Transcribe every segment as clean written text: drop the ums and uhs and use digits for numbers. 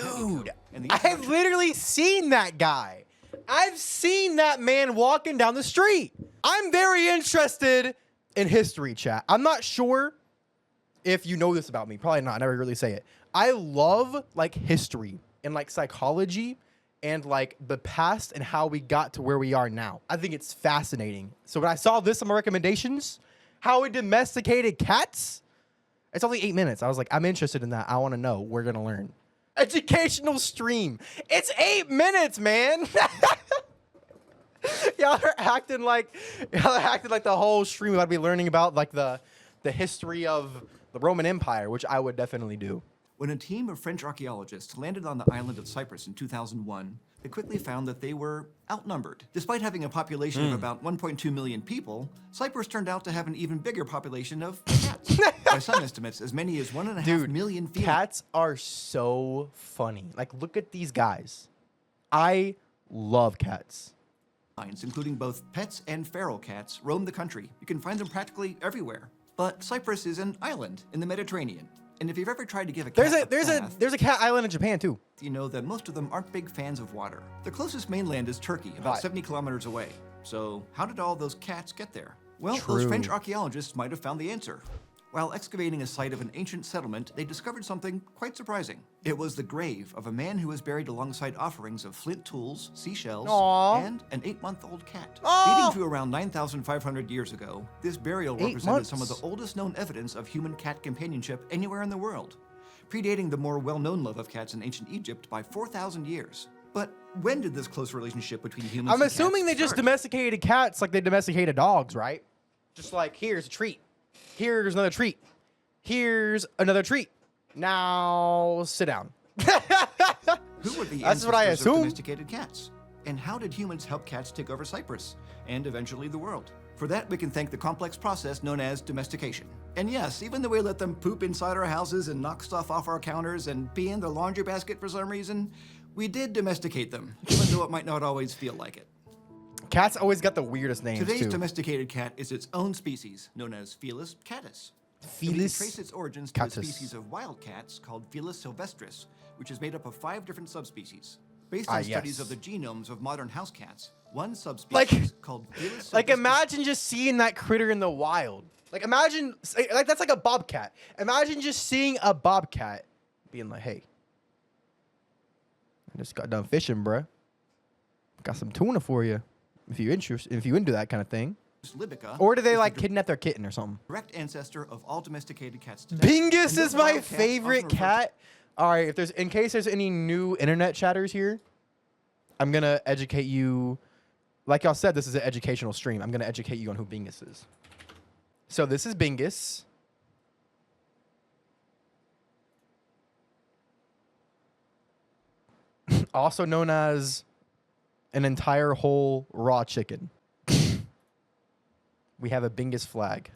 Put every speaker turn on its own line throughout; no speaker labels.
Dude, I've literally seen that guy. I've seen that man walking down the street. I'm very interested in history, chat. I'm not sure if you know this about me. Probably not. I never really say it. I love like history and like psychology and like the past and how we got to where we are now. I think it's fascinating. So when I saw this on my recommendations, how we domesticated cats, it's only 8 minutes. I was like, I'm interested in that. I want to know. We're going to learn. Educational stream. It's 8 minutes, man. Y'all are acting like the whole stream we ought to be learning about like the history of the Roman Empire, which I would definitely do.
When a team of French archaeologists landed on the island of Cyprus in 2001, they quickly found that they were outnumbered. Despite having a population of about 1.2 million people, Cyprus turned out to have an even bigger population of cats. By some estimates, as many as 1.5 million felines.
Cats are so funny. Like, look at these guys. I love cats.
Including both pets and feral cats, roam the country. You can find them practically everywhere. But Cyprus is an island in the Mediterranean. And if you've ever tried to give a cat
there's a cat island in Japan too.
You know that most of them aren't big fans of water. The closest mainland is Turkey, about 70 kilometers away. So how did all those cats get there? Well, those French archaeologists might have found the answer. While excavating a site of an ancient settlement, they discovered something quite surprising. It was the grave of a man who was buried alongside offerings of flint tools, seashells, and an 8-month-old cat. Dating to around 9,500 years ago, this burial represented some of the oldest known evidence of human-cat companionship anywhere in the world, predating the more well-known love of cats in ancient Egypt by 4,000 years. But when did this close relationship between humans and cats
I'm assuming they just domesticated cats like they domesticated dogs, right? Just like, here's a treat. Here's another treat. Here's another treat. Now sit down.
Who were the
That's what I
ancestors of
assume.
domesticated cats? And how did humans help cats take over Cyprus and eventually the world? For that, we can thank the complex process known as domestication. And yes, even though we let them poop inside our houses and knock stuff off our counters and pee in the laundry basket for some reason, we did domesticate them, even though it might not always feel like it.
Cats always got the weirdest names
Today's
too.
domesticated cat is its own species, known as Felis catus. We
Felis
trace its origins to a
catus.
species of wild cats called Felis sylvestris, which is made up of 5 different subspecies. Based on studies of the genomes of modern house cats, one subspecies called Felis sylvestris.
Like, imagine just seeing that critter in the wild. Like, imagine, like, that's like a bobcat. Imagine just seeing a bobcat being like, hey, I just got done fishing, bruh. Got some tuna for you. If you into that kind of thing.
Libica,
or do they like kidnap their kitten or something?
Direct ancestor of all domesticated cats today.
Bingus is my favorite cat. All right, in case there's any new internet chatters here, I'm gonna educate you. Like y'all said, this is an educational stream. I'm gonna educate you on who Bingus is. So this is Bingus. Also known as an entire whole raw chicken. We have a Bingus flag.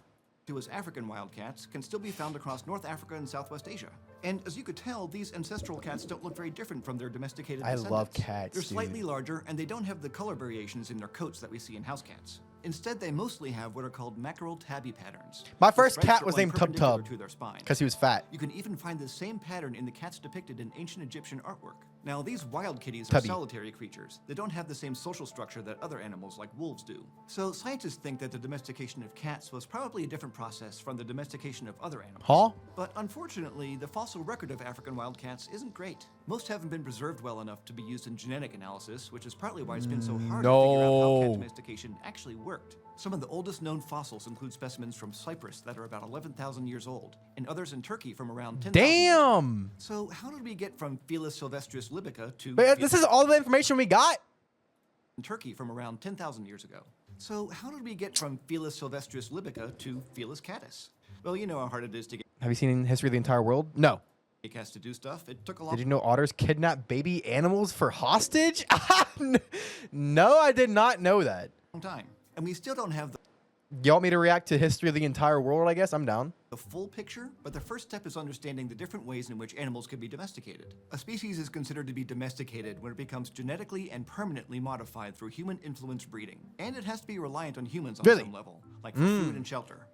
To his African wildcats can still be found across North Africa and Southwest Asia. And as you could tell, these ancestral cats don't look very different from their domesticated descendants.
I love cats,
They're slightly larger, and they don't have the color variations in their coats that we see in house cats. Instead, they mostly have what are called mackerel tabby patterns.
My first cat was named Tub Tub because he was fat.
You can even find the same pattern in the cats depicted in ancient Egyptian artwork. Now, these wild kitties are solitary creatures. They don't have the same social structure that other animals like wolves do. So scientists think that the domestication of cats was probably a different process from the domestication of other animals.
Huh?
But unfortunately, the fossil record of African wildcats isn't great. Most haven't been preserved well enough to be used in genetic analysis, which is partly why it's been so hard to figure out how cat domestication actually worked. Some of the oldest known fossils include specimens from Cyprus that are about 11,000 years old, and others in Turkey from around 10,000
Damn!
So how did we get from Felis sylvestris libica to...
Wait, this is all the information we got?
In Turkey from around 10,000 years ago. So how did we get from Felis sylvestris libica to Felis catus? Well, you know how hard it is to get...
Have you seen History of the Entire World? No.
Cats to do stuff. It took a long...
Did you know otters kidnap baby animals for hostage? No, I did not know that.
...time. And we still don't have the...
You want me to react to History of the Entire World, I guess? I'm down.
...the full picture, but the first step is understanding the different ways in which animals can be domesticated. A species is considered to be domesticated when it becomes genetically and permanently modified through human-influenced breeding. And it has to be reliant on humans on some level, like for food and shelter,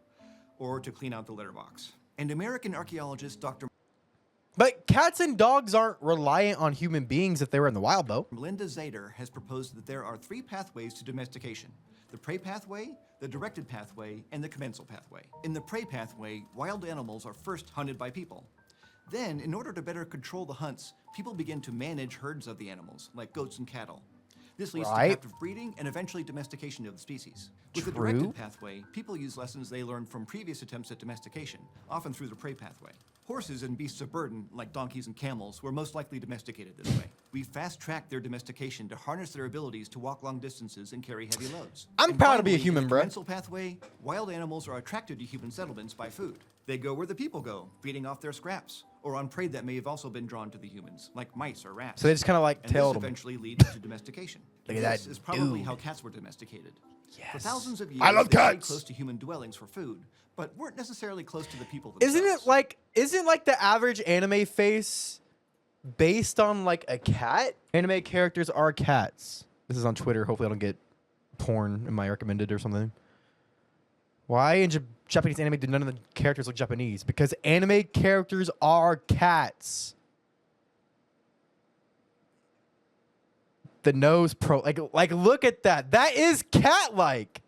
or to clean out the litter box. And American archaeologist Dr.
But cats and dogs aren't reliant on human beings if they were in the wild, though.
Linda Zader has proposed that there are 3 pathways to domestication: the prey pathway, the directed pathway, and the commensal pathway. In the prey pathway, wild animals are first hunted by people. Then, in order to better control the hunts, people begin to manage herds of the animals, like goats and cattle. This leads to captive breeding and eventually domestication of the species. With the directed pathway, people use lessons they learned from previous attempts at domestication, often through the prey pathway. Horses and beasts of burden, like donkeys and camels, were most likely domesticated this way. We fast-tracked their domestication to harness their abilities to walk long distances and carry heavy loads.
I'm proud to be a human, bro.
In the commensal pathway, wild animals are attracted to human settlements by food. They go where the people go, feeding off their scraps, or on prey that may have also been drawn to the humans, like mice or rats.
So they just kind of like tailed
them.
them.
Eventually leads to domestication.
Look at that
This is probably how cats were domesticated.
Yes.
For thousands of years,
I love
they stayed
cats.
close to human dwellings for food, but weren't necessarily close to the people
Isn't
themselves.
like the average anime face based on like a cat? Anime characters are cats. This is on Twitter. Hopefully I don't get porn in my recommended or something. Why in Japanese anime do none of the characters look Japanese? Because anime characters are cats. The nose like look at that. That is cat-like.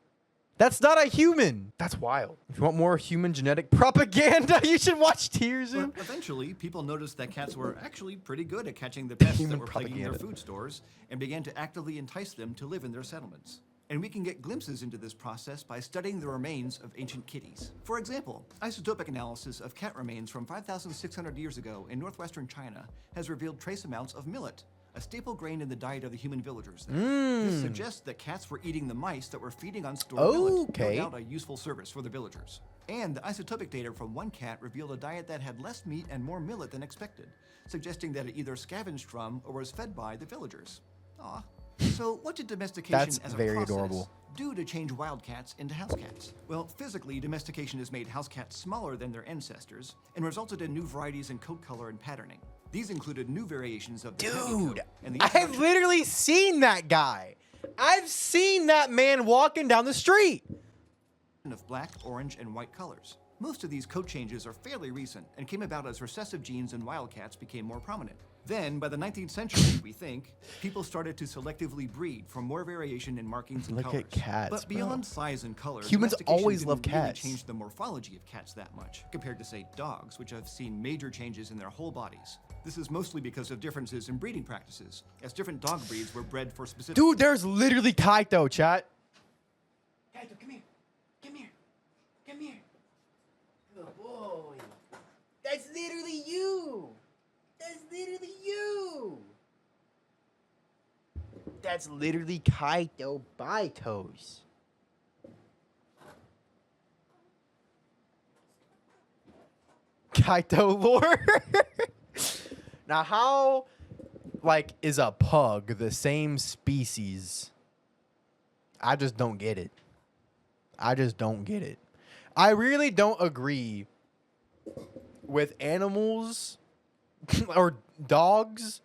That's not a human. That's wild. If you want more human genetic propaganda, you should watch Tears.
But eventually, people noticed that cats were actually pretty good at catching the pests that were plaguing their food stores and began to actively entice them to live in their settlements. And we can get glimpses into this process by studying the remains of ancient kitties. For example, isotopic analysis of cat remains from 5,600 years ago in northwestern China has revealed trace amounts of millet, a staple grain in the diet of the human villagers there. This suggests that cats were eating the mice that were feeding on stored millet, no doubt a useful service for the villagers. And the isotopic data from one cat revealed a diet that had less meat and more millet than expected, suggesting that it either scavenged from or was fed by the villagers. Aw. So what did domestication as a process do to change wild cats into house cats? Well, physically, domestication has made house cats smaller than their ancestors and resulted in new varieties in coat color and patterning. These included new variations of the coat and the
I've literally seen that guy. I've seen that man walking down the street.
Of black, orange, and white colors. Most of these coat changes are fairly recent and came about as recessive genes in wildcats became more prominent. Then, by the 19th century, we think, people started to selectively breed for more variation in markings and colors.
Look at cats,
but beyond size and color,
humans always love
didn't really
cats.
change the morphology of cats that much, compared to, say, dogs, which have seen major changes in their whole bodies. This is mostly because of differences in breeding practices, as different dog breeds were bred for specific...
Dude, there's literally Kaito, chat.
Kaito, come here. Come here. Come here. Good boy. That's literally you. That's literally you.
That's literally Kaito Baitos. Kaito lore. Now, how, like, is a pug the same species? I just don't get it. I just don't get it. I really don't agree with animals or dogs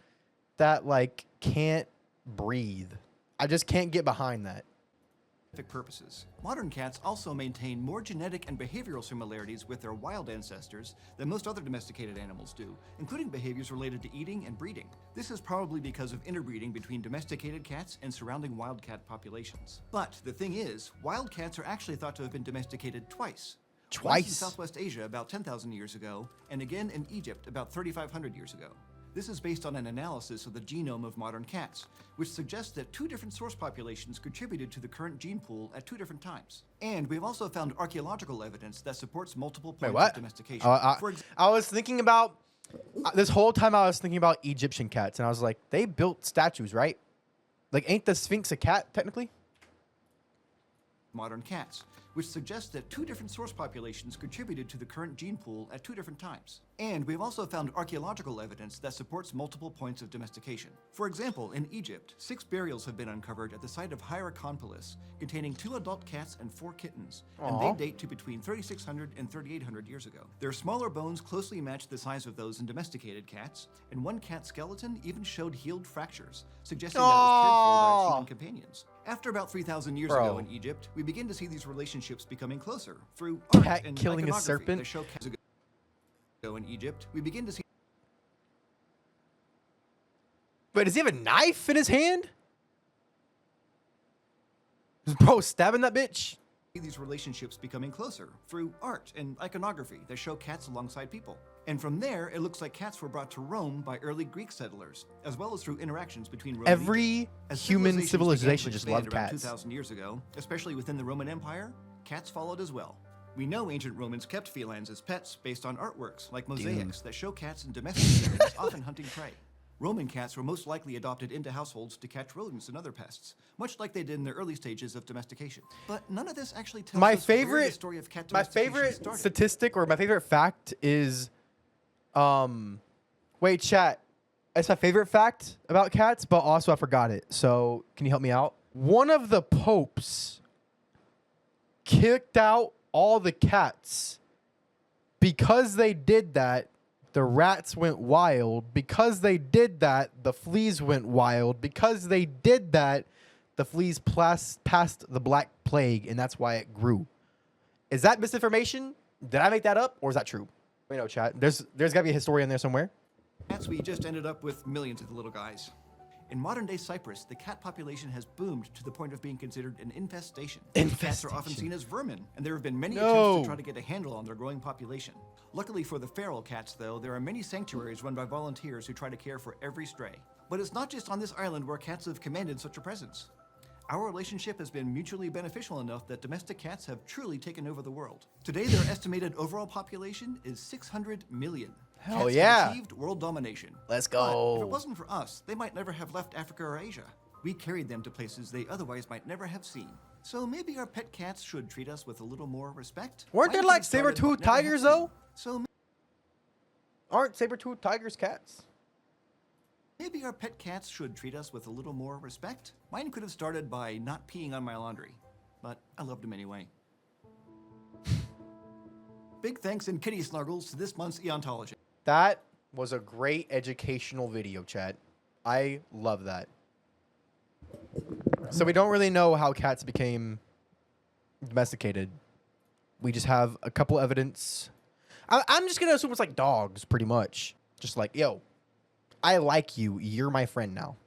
that, like, can't breathe. I just can't get behind that.
Purposes. Modern cats also maintain more genetic and behavioral similarities with their wild ancestors than most other domesticated animals do, including behaviors related to eating and breeding. This is probably because of interbreeding between domesticated cats and surrounding wild cat populations. But the thing is, wild cats are actually thought to have been domesticated twice. Once in Southwest Asia about 10,000 years ago, and again in Egypt about 3,500 years ago. This is based on an analysis of the genome of modern cats, which suggests that 2 different source populations contributed to the current gene pool at 2 different times. And we've also found archaeological evidence that supports multiple points of domestication.
I was thinking about, this whole time I was thinking about Egyptian cats, and I was like, they built statues, right? Like, ain't the Sphinx a cat, technically?
Modern cats, which suggests that 2 different source populations contributed to the current gene pool at 2 different times. And we've also found archaeological evidence that supports multiple points of domestication. For example, in Egypt, 6 burials have been uncovered at the site of Hierakonpolis, containing 2 adult cats and 4 kittens, and they date to between 3,600 and 3,800 years ago. Their smaller bones closely match the size of those in domesticated cats, and one cat's skeleton even showed healed fractures, suggesting that it was cared for by its human companions. After about 3,000 years ago in Egypt, we begin to see these relationships becoming closer through art and
killing a
iconography
serpent.
that show cats ago in Egypt. We begin to see
Wait, does he have a knife in his hand? Is bro stabbing that bitch?
These relationships becoming closer through art and iconography that show cats alongside people. And from there, it looks like cats were brought to Rome by early Greek settlers, as well as through interactions between Rome
Every
As
human
civilizations
civilization
began to
just
expand
loved
around
cats.
2,000 years ago, especially within the Roman Empire, cats followed as well. We know ancient Romans kept felines as pets based on artworks like mosaics that show cats in domestic settings, often hunting prey. Roman cats were most likely adopted into households to catch rodents and other pests, much like they did in the early stages of domestication. But none of this actually tells
My
us where the
favorite,
story of cat
my
domestication
favorite
started.
statistic or my favorite fact is, wait, chat. It's my favorite fact about cats, but also I forgot it. So can you help me out? One of the popes kicked out all the cats. Because they did that, the rats went wild. Because they did that, the fleas went wild. Because they did that, the fleas passed the Black Plague, and that's why it grew. Is that misinformation? Did I make that up, or is that true? Let me know, chat. There's got to be a historian there somewhere.
Cats, we just ended up with millions of the little guys. In modern-day Cyprus, the cat population has boomed to the point of being considered an infestation. Cats are often seen as vermin, and there have been many attempts to try to get a handle on their growing population. Luckily for the feral cats, though, there are many sanctuaries run by volunteers who try to care for every stray. But it's not just on this island where cats have commanded such a presence. Our relationship has been mutually beneficial enough that domestic cats have truly taken over the world. Today, their estimated overall population is 600 million.
Hell
Cats
yeah.
have achieved world domination.
Let's
But if
go.
it wasn't for us, they might never have left Africa or Asia. We carried them to places they otherwise might never have seen. So maybe our pet cats should treat us with a little more respect.
Weren't there
Mine
like
could've started,
saber-toothed
but never have
tigers,
seen.
though?
So
Aren't saber-toothed tigers cats?
maybe our pet cats should treat us with a little more respect. Mine could have started by not peeing on my laundry, but I loved him anyway. Big thanks and kitty snuggles to this month's Eontology.
That was a great educational video, chat. I love that. So we don't really know how cats became domesticated. We just have a couple evidence. I'm just going to assume it's like dogs, pretty much. Just like, yo, I like you. You're my friend now.